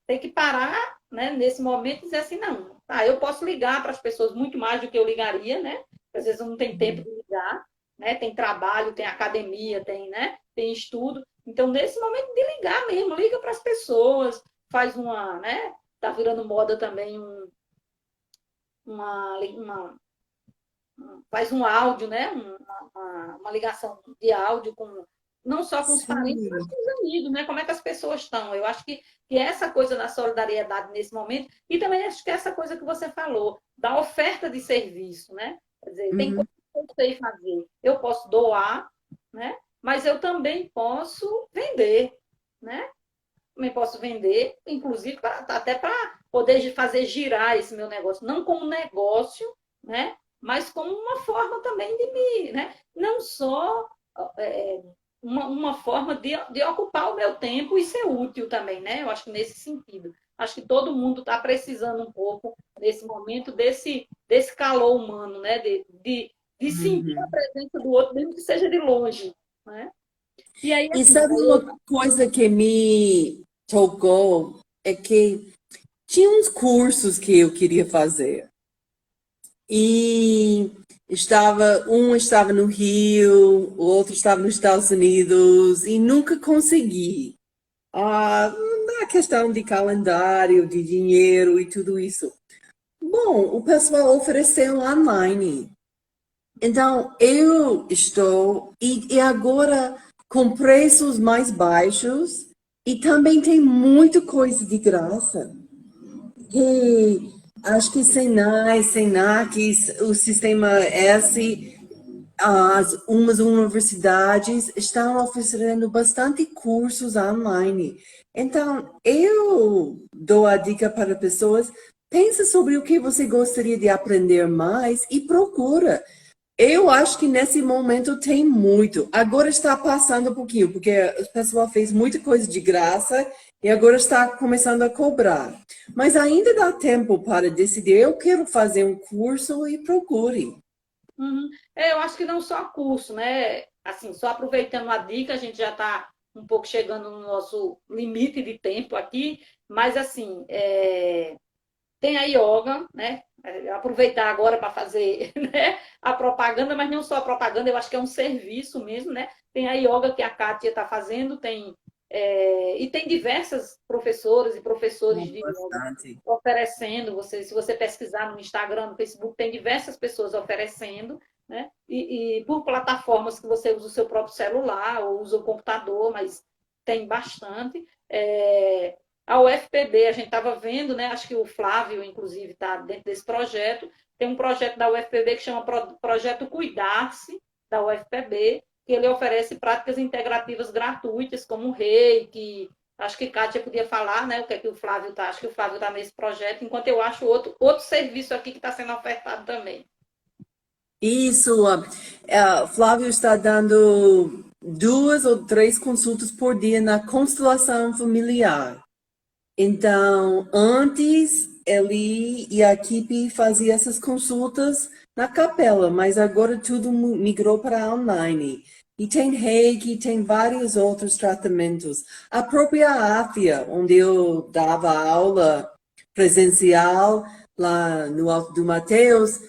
tem que parar, né, nesse momento e dizer assim, não, tá, eu posso ligar para as pessoas muito mais do que eu ligaria, né? Às vezes eu não tenho tempo de ligar, né? Tem trabalho, tem academia, tem, né? Tem estudo. Então, nesse momento de ligar mesmo, liga para as pessoas, faz uma, né? Tá virando moda também uma faz um áudio, né? Uma ligação de áudio com não só com os parentes, mas Sim. com os amigos, né? Como é que as pessoas estão? Eu acho que essa coisa da solidariedade nesse momento, e também acho que essa coisa que você falou, da oferta de serviço, né? Quer dizer, tem Uhum. coisas que eu sei fazer. Eu posso doar, né? Mas eu também posso vender, né? Também posso vender, inclusive até para poder fazer girar esse meu negócio, não como negócio, né? Mas como uma forma também de me, né? Não só é, uma forma de ocupar o meu tempo e ser útil também, né? Eu acho que nesse sentido. Acho que todo mundo está precisando um pouco, nesse momento, desse calor humano, né? De sentir a Uhum. presença do outro, mesmo que seja de longe, né? E aí, E assim, sabe uma coisa que me tocou? É que tinha uns cursos que eu queria fazer. E um estava no Rio, o outro estava nos Estados Unidos, e nunca consegui. Ah, na questão de calendário, de dinheiro e tudo isso. Bom, o pessoal ofereceu online. Então, eu estou, e agora com preços mais baixos, e também tem muita coisa de graça. Que acho que Senai, Senac, o sistema S, umas universidades estão oferecendo bastante cursos online. Então, eu dou a dica para pessoas, pensa sobre o que você gostaria de aprender mais e procura. Eu acho que nesse momento tem muito. Agora está passando um pouquinho, porque o pessoal fez muita coisa de graça e agora está começando a cobrar. Mas ainda dá tempo para decidir. Eu quero fazer um curso e procure. uhum. Eu acho que não só curso, né? Assim, só aproveitando a dica, a gente já está um pouco chegando no nosso limite de tempo aqui, mas assim, tem a yoga, né? Aproveitar agora para fazer né, a propaganda, mas não só a propaganda, eu acho que é um serviço mesmo, né? Tem a yoga que a Kátia está fazendo, e tem diversas professoras e professores Oh, de yoga bastante. oferecendo. Se você pesquisar no Instagram, no Facebook, tem diversas pessoas oferecendo, né? E por plataformas que você usa o seu próprio celular ou usa o computador, mas tem bastante. A UFPB, a gente estava vendo, né? Acho que o Flávio, inclusive, está dentro desse projeto. Tem um projeto da UFPB que chama Projeto Cuidar-se, da UFPB, que ele oferece práticas integrativas gratuitas, como o Reiki. Acho que Kátia podia falar, né? O que é que o Flávio está. Acho que o Flávio está nesse projeto, enquanto eu acho outro serviço aqui que está sendo ofertado também. Isso, Flávio está dando 2 ou 3 consultas por dia na constelação familiar. Então, antes ele e a equipe fazia essas consultas na capela, mas agora tudo migrou para online. E tem Reiki, tem vários outros tratamentos. A própria AFIA, onde eu dava aula presencial lá no Alto do Mateus,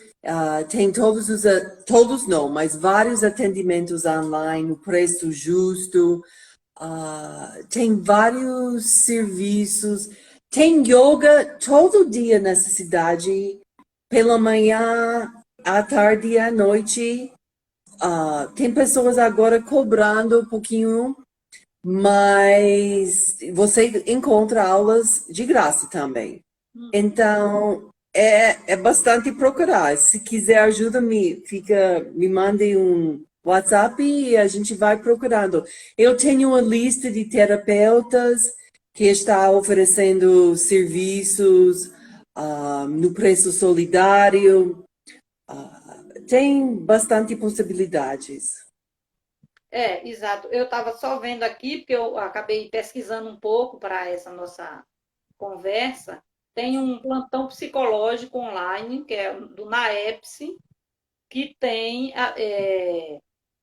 tem todos não, mas vários atendimentos online, no preço justo. Tem vários serviços, tem yoga todo dia nessa cidade, pela manhã, à tarde e à noite. Tem pessoas agora cobrando um pouquinho, mas você encontra aulas de graça também. Então, é bastante procurar. Se quiser ajuda, me mande um WhatsApp e a gente vai procurando. Eu tenho uma lista de terapeutas que está oferecendo serviços no preço solidário. Tem bastante possibilidades. Exato. Eu estava só vendo aqui, porque eu acabei pesquisando um pouco para essa nossa conversa. Tem um plantão psicológico online, que é do NAEPS, que tem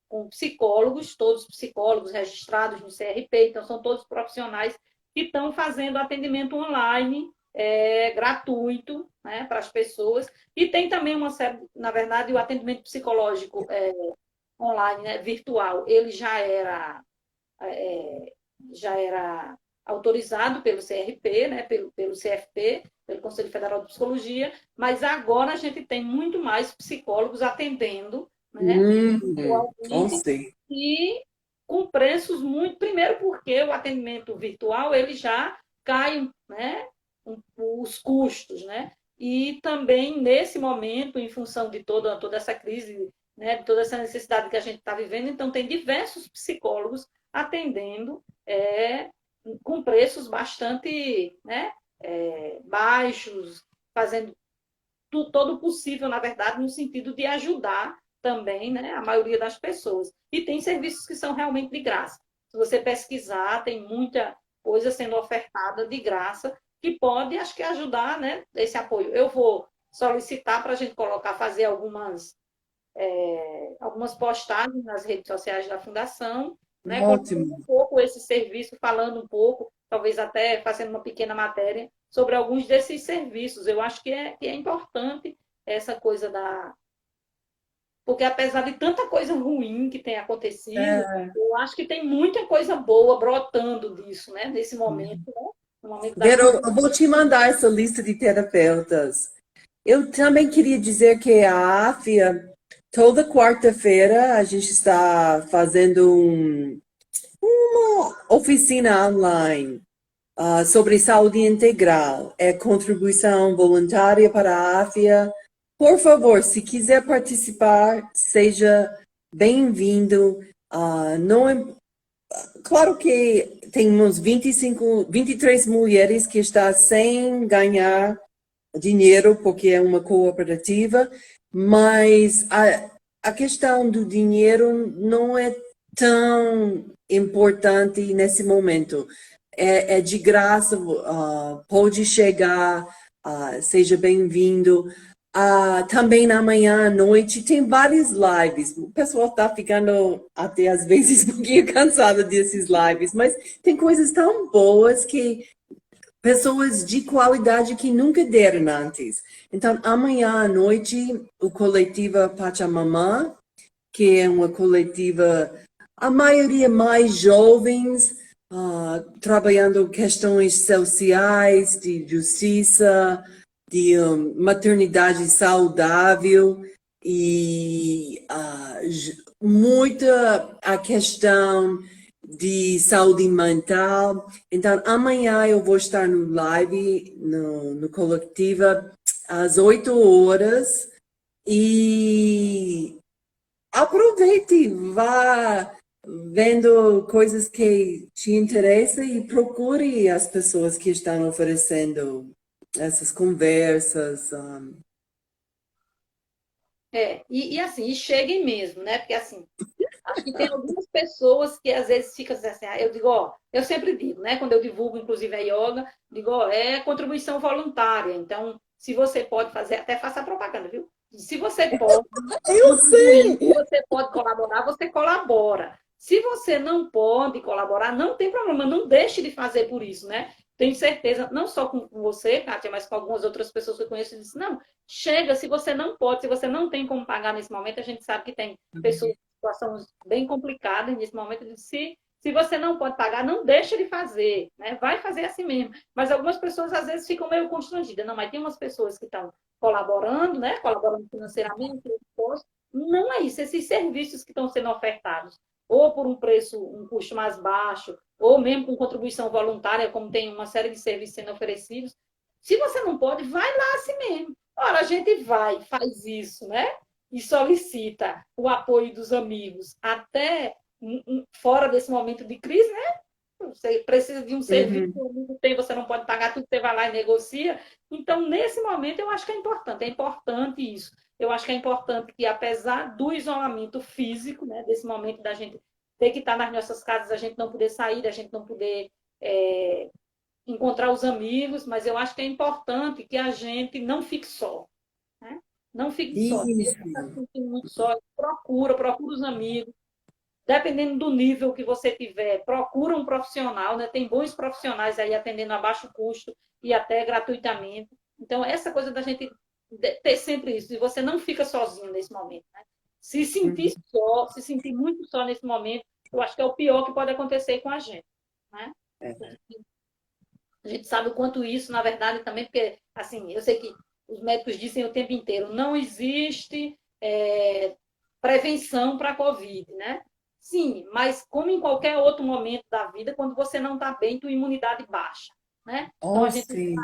com psicólogos, todos psicólogos registrados no CRP, então são todos profissionais que estão fazendo atendimento online gratuito, né, para as pessoas. E tem também uma série, na verdade, o atendimento psicológico online, né, virtual, ele já era autorizado pelo CRP, né, pelo CFP, pelo Conselho Federal de Psicologia, mas agora a gente tem muito mais psicólogos atendendo, né, virtualmente, Sei. e com preços muito. Primeiro, porque o atendimento virtual ele já cai, né, os custos, né? E também nesse momento, em função de toda essa crise, né, de toda essa necessidade que a gente está vivendo, então tem diversos psicólogos atendendo com preços bastante, né, baixos, fazendo todo o possível, na verdade, no sentido de ajudar também, né, a maioria das pessoas. E tem serviços que são realmente de graça. Se você pesquisar, tem muita coisa sendo ofertada de graça que pode, acho que, ajudar, né, esse apoio. Eu vou solicitar para a gente colocar, fazer algumas postagens nas redes sociais da Fundação, né, contando Ótimo. um pouco esse serviço, falando um pouco, talvez até fazendo uma pequena matéria sobre alguns desses serviços. Eu acho que é importante essa coisa da. Porque apesar de tanta coisa ruim que tem acontecido, eu acho que tem muita coisa boa brotando disso, né? Nesse momento, né? No momento da Vero, pandemia. eu vou te mandar essa lista de terapeutas. Eu também queria dizer que a AFIA, toda quarta-feira, a gente está fazendo uma oficina online sobre saúde integral. É contribuição voluntária para a AFIA. Por favor, se quiser participar, seja bem-vindo. Não é claro que tem uns 23 mulheres que estão sem ganhar dinheiro, porque é uma cooperativa, mas a questão do dinheiro não é tão importante nesse momento. É de graça, pode chegar, seja bem-vindo. Também na manhã, à noite, tem várias lives. O pessoal está ficando até às vezes um pouquinho cansado desses lives, mas tem coisas tão boas que pessoas de qualidade que nunca deram antes. Então, amanhã à noite, o coletivo Pachamama, que é uma coletiva, a maioria mais jovens, trabalhando questões sociais, de justiça, de maternidade saudável e muita a questão de saúde mental. Então, amanhã eu vou estar no live, no Coletiva, às 8 horas. E aproveite, vá vendo coisas que te interessam e procure as pessoas que estão oferecendo essas conversas. E assim, e cheguem mesmo, né? Porque assim, acho que tem algumas pessoas que às vezes ficam assim, eu digo, ó, eu sempre digo, né? Quando eu divulgo, inclusive, a yoga, digo, ó, é contribuição voluntária. Então, se você pode fazer, até faça a propaganda, viu? Se você pode Eu contribuir, se sei! você pode colaborar, você colabora. Se você não pode colaborar, não tem problema, não deixe de fazer por isso, né? Tenho certeza, não só com você, Kátia, mas com algumas outras pessoas que eu conheço, disse, não, chega, se você não pode, se você não tem como pagar nesse momento, a gente sabe que tem pessoas em situação bem complicada nesse momento, se você não pode pagar, não deixa de fazer, né? Vai fazer assim mesmo. Mas algumas pessoas às vezes ficam meio constrangidas, não, mas tem umas pessoas que estão colaborando, né? Colaborando financeiramente, não é isso, esses serviços que estão sendo ofertados, ou por um preço, um custo mais baixo, ou mesmo com contribuição voluntária, como tem uma série de serviços sendo oferecidos. Se você não pode, vai lá assim mesmo. Ora, a gente vai, faz isso, né? E solicita o apoio dos amigos até fora desse momento de crise, né? Você precisa de um serviço, Uhum. não tem, você não pode pagar tudo, você vai lá e negocia. Então, nesse momento, eu acho que é importante isso. Eu acho que é importante que, apesar do isolamento físico, né, desse momento da gente ter que estar nas nossas casas, a gente não poder sair, da gente não poder encontrar os amigos, mas eu acho que é importante que a gente não fique só, né? Não fique só. Se você está se Isso. sentindo muito só, procura os amigos. Dependendo do nível que você tiver, procura um profissional, né? Tem bons profissionais aí atendendo a baixo custo e até gratuitamente. Então, essa coisa da gente ter sempre isso, e você não fica sozinho nesse momento, né? Se sentir Uhum. só, se sentir muito só nesse momento, eu acho que é o pior que pode acontecer com a gente, né? É. A gente sabe o quanto isso, na verdade, também, porque, assim, eu sei que os médicos dizem o tempo inteiro, não existe prevenção para a Covid, né? Sim, mas como em qualquer outro momento da vida, quando você não está bem, tua imunidade baixa, né? Então, Oh, sim.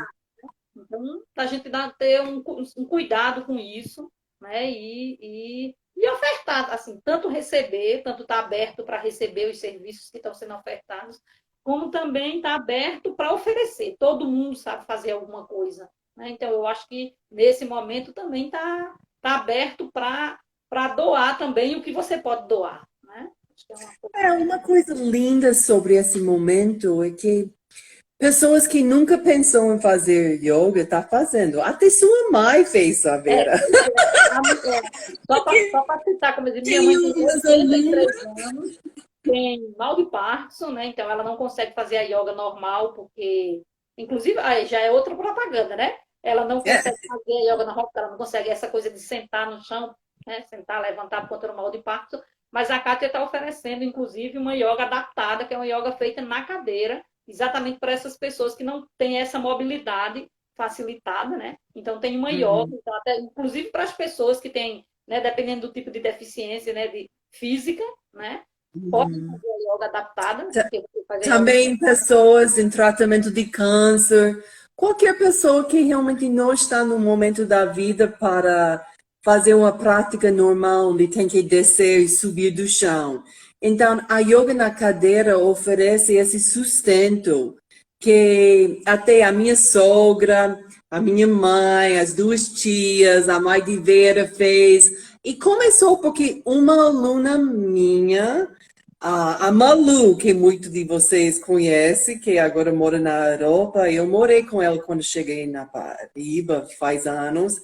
a gente dá ter um cuidado com isso, né? E ofertar, assim, tanto receber, tanto estar aberto para receber os serviços que estão sendo ofertados, como também estar aberto para oferecer. Todo mundo sabe fazer alguma coisa, né? Então, eu acho que nesse momento também tá aberto para doar também o que você pode doar, né? Acho que é uma coisa. É uma coisa linda sobre esse momento é que pessoas que nunca pensou em fazer yoga tá fazendo. Até sua mãe fez, Savera. Pois só para citar, como eu disse, minha Tem mãe tem uns 83 alunos. anos, tem mal de Parkinson, né? Então ela não consegue fazer a yoga normal, porque, inclusive, aí já é outra propaganda, né? Ela não consegue É, fazer a yoga normal, porque ela não consegue essa coisa de sentar no chão, né? Sentar, levantar por conta do mal de Parkinson. Mas a Kátia está oferecendo, inclusive, uma yoga adaptada, que é uma yoga feita na cadeira, exatamente para essas pessoas que não têm essa mobilidade facilitada, né? Então tem uma yoga, uhum, então, até, inclusive para as pessoas que têm, né, dependendo do tipo de deficiência, né, de física, né? Pode uhum. fazer a yoga adaptada, Ta- porque você faz a yoga. Também pessoas em tratamento de câncer. Qualquer pessoa que realmente não está no momento da vida para fazer uma prática normal, onde tem que descer e subir do chão. Então, a yoga na cadeira oferece esse sustento que até a minha sogra, a minha mãe, as duas tias, a mãe de Vera fez. E começou porque uma aluna minha, a Malu, que muito de vocês conhecem, que agora mora na Europa, eu morei com ela quando cheguei na Paraíba, faz anos.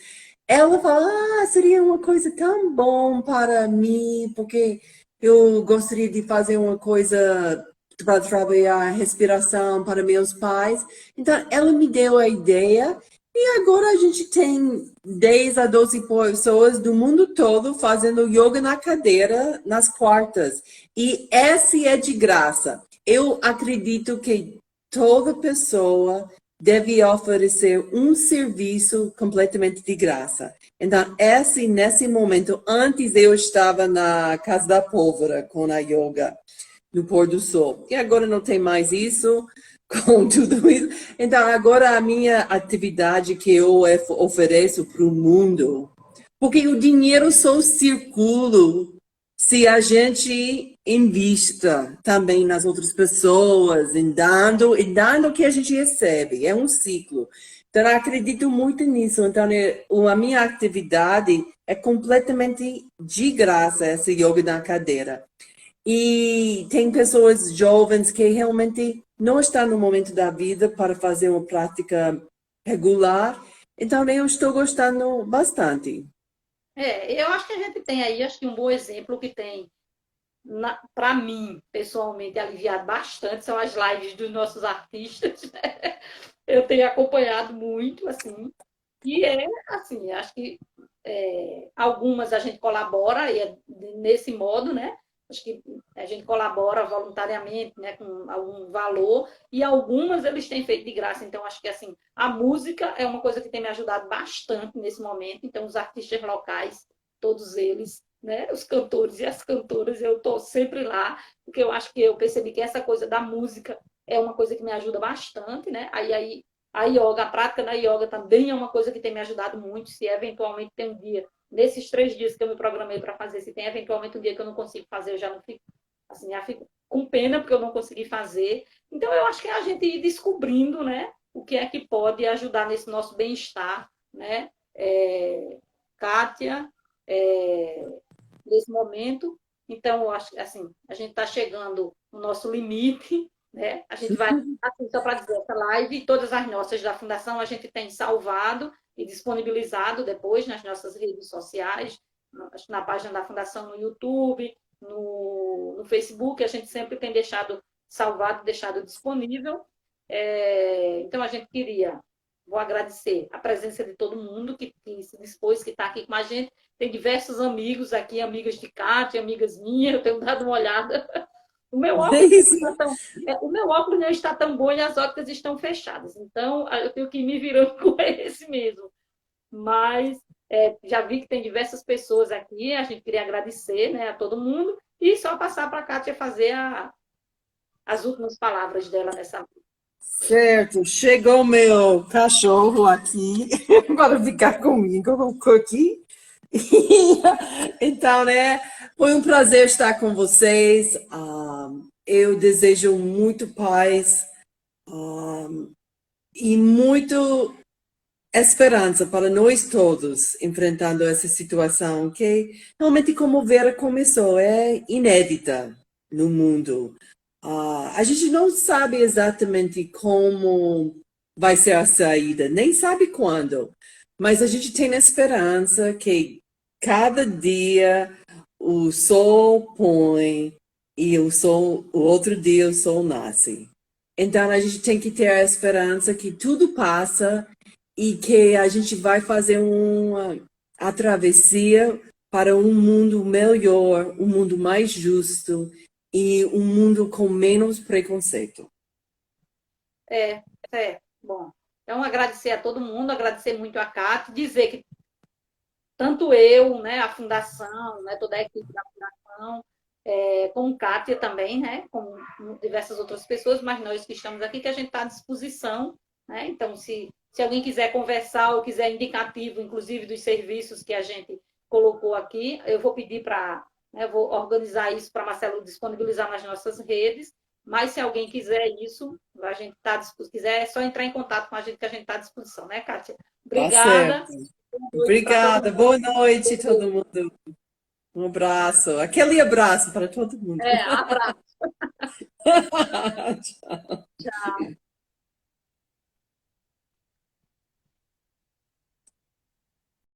Ela fala, seria uma coisa tão bom para mim, porque eu gostaria de fazer uma coisa para trabalhar a respiração para meus pais. Então, ela me deu a ideia e agora a gente tem 10 a 12 pessoas do mundo todo fazendo yoga na cadeira nas quartas. E esse é de graça. Eu acredito que toda pessoa deve oferecer um serviço completamente de graça. Então, nesse momento, antes eu estava na Casa da Pólvora com a yoga no pôr do sol. E agora não tem mais isso com tudo isso. Então, agora a minha atividade que eu ofereço para o mundo, porque o dinheiro só circula se a gente invista também nas outras pessoas, em dando o que a gente recebe. É um ciclo. Então, eu acredito muito nisso. Então, a minha atividade é completamente de graça, essa yoga na cadeira. E tem pessoas jovens que realmente não estão no momento da vida para fazer uma prática regular. Então, eu estou gostando bastante. Eu acho que a gente tem aí, acho que um bom exemplo que tem, para mim, pessoalmente, aliviado bastante, são as lives dos nossos artistas. Né? Eu tenho acompanhado muito, assim, e assim, acho que algumas a gente colabora e é nesse modo, né? Acho que a gente colabora voluntariamente, né, com algum valor, e algumas eles têm feito de graça. Então, acho que assim, a música é uma coisa que tem me ajudado bastante nesse momento. Então, os artistas locais, todos eles, né, os cantores e as cantoras, eu estou sempre lá, porque eu acho que eu percebi que essa coisa da música é uma coisa que me ajuda bastante, né? Aí a yoga, a prática da yoga também é uma coisa que tem me ajudado muito. Se eventualmente tem um dia, nesses 3 dias que eu me programei para fazer, se tem eventualmente um dia que eu não consigo fazer, eu já não fico, assim, já fico com pena porque eu não consegui fazer. Então, eu acho que é a gente ir descobrindo, né, o que é que pode ajudar nesse nosso bem-estar, né? Kátia, é, nesse momento. Então, eu acho que assim, a gente está chegando no nosso limite, né? A gente vai, assim, só para dizer, essa live, todas as nossas da Fundação, a gente tem salvado e disponibilizado depois nas nossas redes sociais, na página da Fundação no YouTube, no Facebook, a gente sempre tem deixado salvado, deixado disponível. Então, a gente queria, vou agradecer a presença de todo mundo que se dispôs, que está aqui com a gente. Tem diversos amigos aqui, amigas de Cátia, amigas minhas, eu tenho dado uma olhada. O meu óculos não está tão, o meu óculos não está tão bom e as óticas estão fechadas. Então, eu tenho que ir me virando com esse mesmo. Mas já vi que tem diversas pessoas aqui, a gente queria agradecer, né, a todo mundo e só passar para a Cátia fazer as últimas palavras dela nessa. Certo, chegou meu cachorro aqui para ficar comigo, o Cookie. Então, né, foi um prazer estar com vocês. Eu desejo muito paz, e muito esperança para nós todos enfrentando essa situação que realmente, como Vera começou, é inédita no mundo. A gente não sabe exatamente como vai ser a saída, nem sabe quando, mas a gente tem a esperança que cada dia o sol põe e o outro dia o sol nasce. Então a gente tem que ter a esperança que tudo passa e que a gente vai fazer a travessia para um mundo melhor, um mundo mais justo e um mundo com menos preconceito. É, bom. Então, agradecer a todo mundo, agradecer muito a Cátia, dizer que tanto eu, né, a Fundação, né, toda a equipe da Fundação, com Kátia também, né, com diversas outras pessoas, mas nós que estamos aqui, que a gente está à disposição. Né? Então, se alguém quiser conversar ou quiser indicativo, inclusive, dos serviços que a gente colocou aqui, eu vou pedir para, né, vou organizar isso para Marcelo disponibilizar nas nossas redes, mas se alguém quiser isso, a gente está disposto, quiser, é só entrar em contato com a gente que a gente está à disposição, né, Kátia? Tá Obrigada. certo. Boa noite para todo Obrigada. mundo. Boa noite, todo mundo. Um abraço. Aquele abraço para todo mundo. Abraço. Tchau. Tchau.